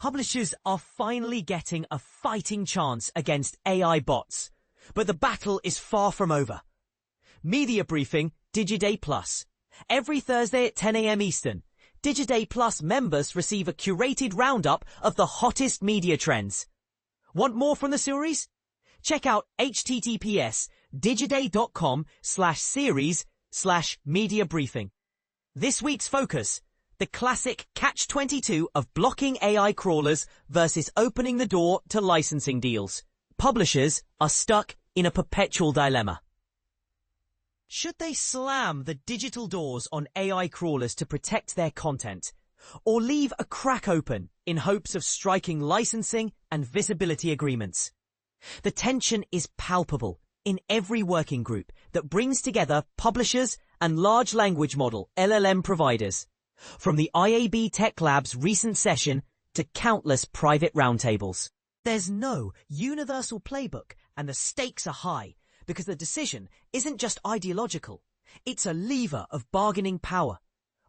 Publishers are finally getting a fighting chance against AI bots, but the battle is far from over. Media Briefing Digiday Plus. Every Thursday at 10 a.m. Eastern, Digiday Plus members receive a curated roundup of the hottest media trends. Want more from the series? Check out https://digiday.com/series/media briefing. This week's focus: the classic catch-22 of blocking AI crawlers versus opening the door to licensing deals. Publishers are stuck in a perpetual dilemma. Should they slam the digital doors on AI crawlers to protect their content, or leave a crack open in hopes of striking licensing and visibility agreements? The tension is palpable in every working group that brings together publishers and large language model LLM providers, from the IAB Tech Lab's recent session to countless private roundtables. There's no universal playbook, and the stakes are high because the decision isn't just ideological, it's a lever of bargaining power.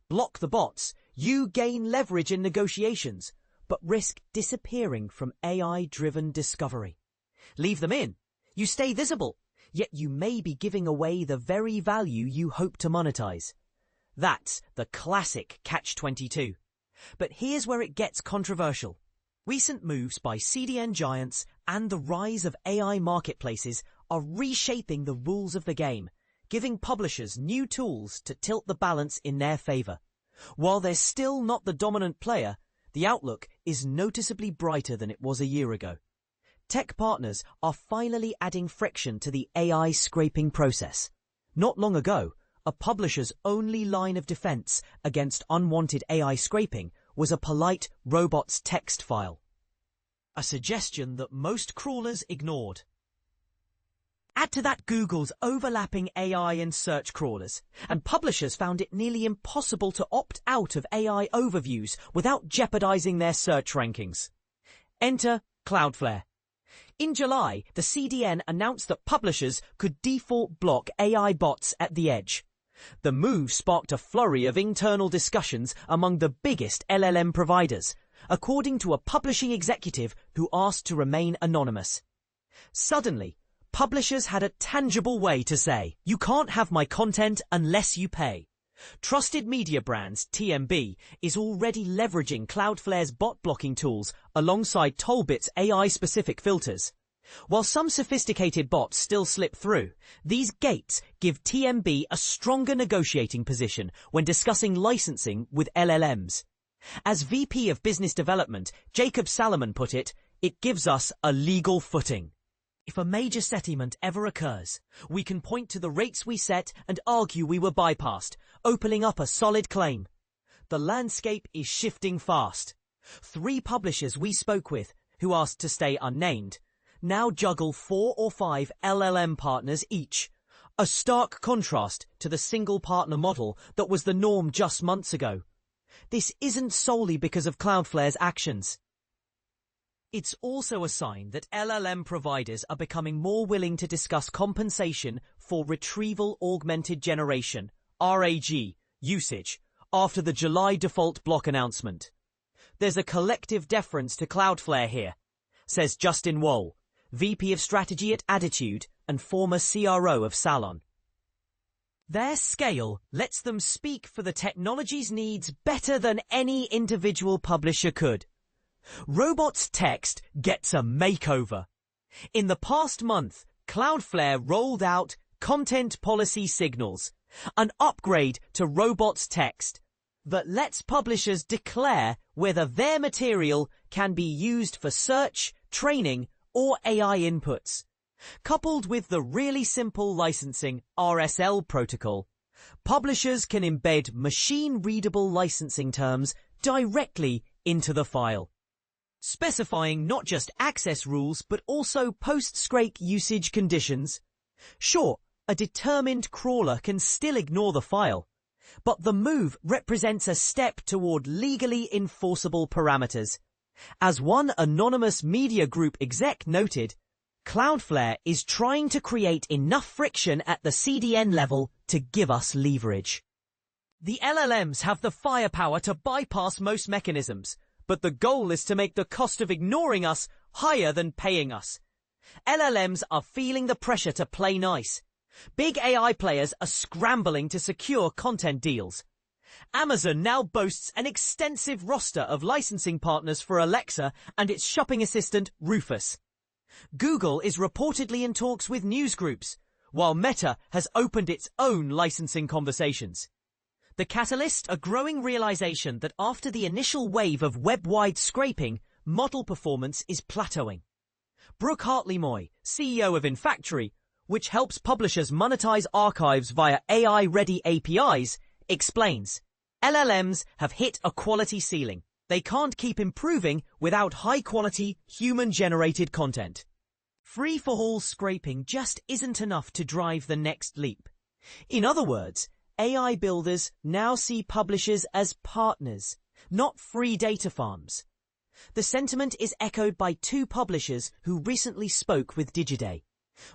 Block the bots, you gain leverage in negotiations, but risk disappearing from AI-driven discovery. Leave them in, you stay visible, yet you may be giving away the very value you hope to monetize. That's the classic catch-22. But here's where it gets controversial. Recent moves by CDN giants and the rise of AI marketplaces are reshaping the rules of the game, giving publishers new tools to tilt the balance in their favor. While they're still not the dominant player, the outlook is noticeably brighter than it was a year ago. Tech partners are finally adding friction to the AI scraping process. Not long ago, a publisher's only line of defense against unwanted AI scraping was a polite Robots.txt file, a suggestion that most crawlers ignored. Add to that Google's overlapping AI and search crawlers, and publishers found it nearly impossible to opt out of AI overviews without jeopardizing their search rankings. Enter Cloudflare. In July, the CDN announced that publishers could default block AI bots at the edge. The move sparked a flurry of internal discussions among the biggest LLM providers, according to a publishing executive who asked to remain anonymous. Suddenly, publishers had a tangible way to say, "You can't have my content unless you pay." Trusted Media Brands, TMB, is already leveraging Cloudflare's bot blocking tools alongside Tollbit's AI-specific filters. While some sophisticated bots still slip through, these gates give TMB a stronger negotiating position when discussing licensing with LLMs. As VP of Business Development, Jacob Salomon put it, "It gives us a legal footing." If a major settlement ever occurs, we can point to the rates we set and argue we were bypassed, opening up a solid claim. The landscape is shifting fast. 3 publishers we spoke with, who asked to stay unnamed, now juggle 4 or 5 LLM partners each, a stark contrast to the single partner model that was the norm just months ago. This isn't solely because of Cloudflare's actions. It's also a sign that LLM providers are becoming more willing to discuss compensation for retrieval augmented generation, RAG, usage, after the July default block announcement. "There's a collective deference to Cloudflare here," says Justin Wohl, VP of Strategy at Attitude and former CRO of Salon. Their scale lets them speak for the technology's needs better than any individual publisher could. Robots.txt gets a makeover. In the past month, Cloudflare rolled out Content Policy Signals, an upgrade to Robots.txt that lets publishers declare whether their material can be used for search, training, or AI inputs. Coupled with the really simple licensing RSL protocol, publishers can embed machine-readable licensing terms directly into the file, specifying not just access rules but also post-scrape usage conditions. Sure, a determined crawler can still ignore the file, but the move represents a step toward legally enforceable parameters. As one anonymous media group exec noted, Cloudflare is trying to create enough friction at the CDN level to give us leverage. The LLMs have the firepower to bypass most mechanisms, but the goal is to make the cost of ignoring us higher than paying us. LLMs are feeling the pressure to play nice. Big AI players are scrambling to secure content deals. Amazon now boasts an extensive roster of licensing partners for Alexa and its shopping assistant, Rufus. Google is reportedly in talks with news groups, while Meta has opened its own licensing conversations. The catalyst, a growing realization that after the initial wave of web-wide scraping, model performance is plateauing. Brooke Hartley-Moy, CEO of InFactory, which helps publishers monetize archives via AI-ready APIs, explains, LLMs have hit a quality ceiling. They can't keep improving without high-quality, human-generated content. Free-for-all scraping just isn't enough to drive the next leap. In other words, AI builders now see publishers as partners, not free data farms. The sentiment is echoed by two publishers who recently spoke with Digiday.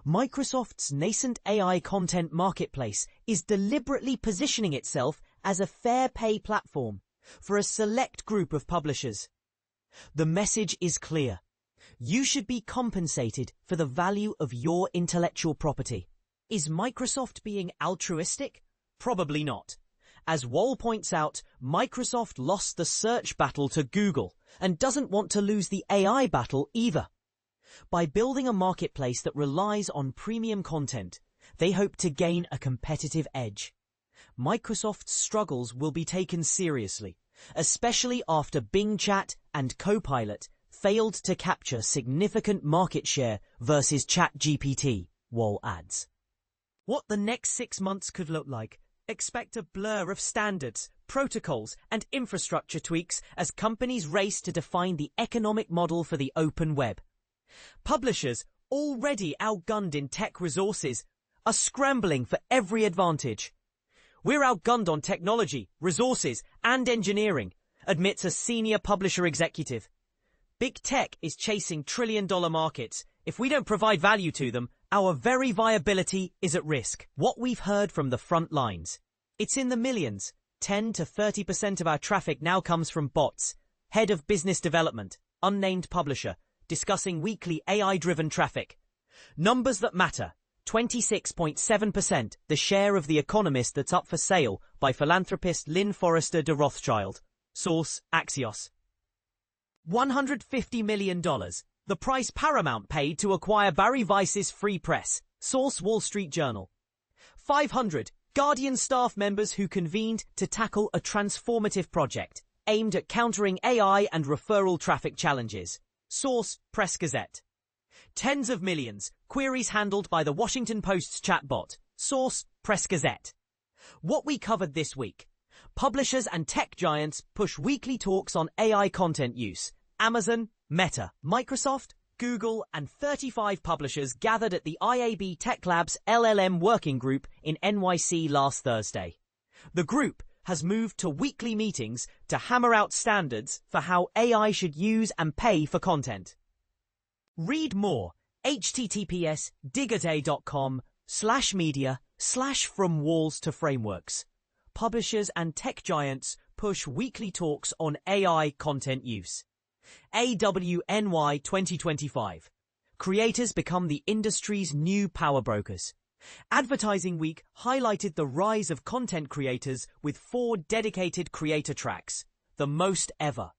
Microsoft's nascent AI content marketplace is deliberately positioning itself as a fair pay platform for a select group of publishers. The message is clear. You should be compensated for the value of your intellectual property. Is Microsoft being altruistic? Probably not. As Wall points out, Microsoft lost the search battle to Google and doesn't want to lose the AI battle either. By building a marketplace that relies on premium content, they hope to gain a competitive edge. Microsoft's struggles will be taken seriously, especially after Bing Chat and Copilot failed to capture significant market share versus ChatGPT, Wall adds. What the next 6 months could look like? Expect a blur of standards, protocols, and infrastructure tweaks as companies race to define the economic model for the open web. Publishers, already outgunned in tech resources, are scrambling for every advantage. We're outgunned on technology, resources, and engineering, admits a senior publisher executive. Big tech is chasing trillion-dollar markets. If we don't provide value to them, our very viability is at risk. What we've heard from the front lines. It's in the millions. 10 to 30% of our traffic now comes from bots. Head of Business Development, unnamed publisher, discussing weekly AI-driven traffic. Numbers that matter. 26.7%, the share of The Economist that's up for sale by philanthropist Lynn Forrester de Rothschild. Source, Axios. $150 million. The price Paramount paid to acquire Barry Weiss's Free Press. Source, Wall Street Journal. 500 Guardian staff members who convened to tackle a transformative project aimed at countering AI and referral traffic challenges. Source, Press Gazette. Tens of millions, queries handled by the Washington Post's chatbot. Source, Press Gazette. What we covered this week. Publishers and tech giants push weekly talks on AI content use. Amazon, Meta, Microsoft, Google, and 35 publishers gathered at the IAB Tech Lab's LLM working group in NYC last Thursday. The group has moved to weekly meetings to hammer out standards for how AI should use and pay for content. Read more. https://digaday.com/media/from walls to frameworks. Publishers and tech giants push weekly talks on AI content use. AWNY 2025. Creators become the industry's new power brokers. Advertising Week highlighted the rise of content creators with 4 dedicated creator tracks, the most ever.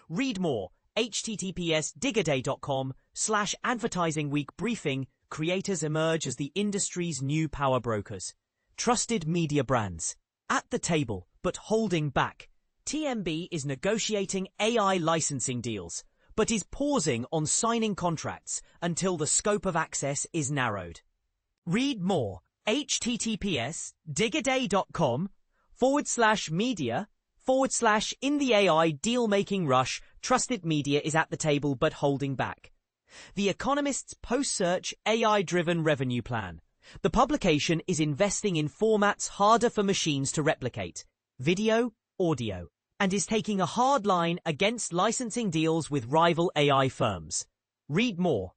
Read more. https://digaday.com/advertising week briefing. Creators emerge as the industry's new power brokers. Trusted media brands. At the table, but holding back. TMB is negotiating AI licensing deals, but is pausing on signing contracts until the scope of access is narrowed. Read more. https://digaday.com/media/in the AI deal-making rush. Trusted media is at the table but holding back. The Economist's post-search AI-driven revenue plan. The publication is investing in formats harder for machines to replicate. Video, audio. And is taking a hard line against licensing deals with rival AI firms. Read more.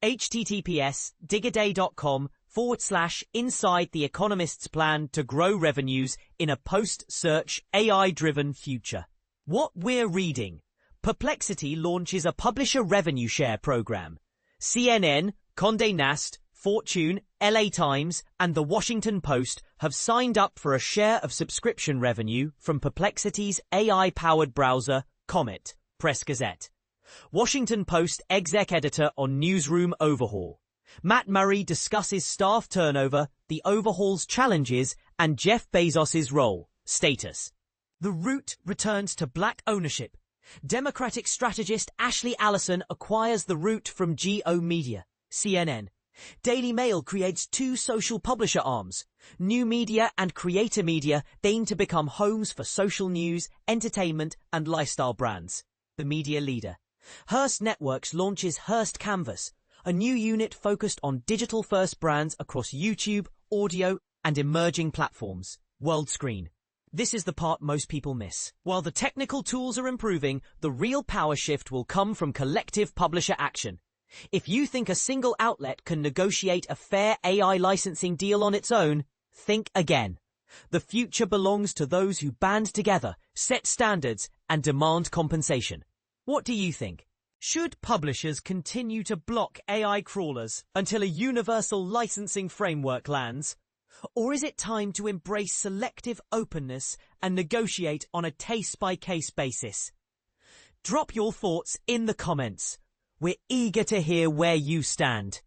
https://digaday.com/inside the Economist's plan to grow revenues in a post-search AI-driven future. What we're reading. Perplexity launches a publisher revenue share program. CNN, Condé Nast, Fortune, LA Times, and The Washington Post have signed up for a share of subscription revenue from Perplexity's AI-powered browser, Comet. Press Gazette. Washington Post exec editor on newsroom overhaul. Matt Murray discusses staff turnover, the overhaul's challenges, and Jeff Bezos's role. Status. The Root returns to black ownership. Democratic strategist Ashley Allison acquires The Root from GO Media. CNN. Daily Mail creates two social publisher arms. New Media and Creator Media aim to become homes for social news, entertainment, and lifestyle brands. The media leader. Hearst Networks launches Hearst Canvas, a new unit focused on digital-first brands across YouTube, audio, and emerging platforms. World Screen. This is the part most people miss. While the technical tools are improving, the real power shift will come from collective publisher action. If you think a single outlet can negotiate a fair AI licensing deal on its own, think again. The future belongs to those who band together, set standards, and demand compensation. What do you think? Should publishers continue to block AI crawlers until a universal licensing framework lands? Or is it time to embrace selective openness and negotiate on a case-by-case basis? Drop your thoughts in the comments. We're eager to hear where you stand.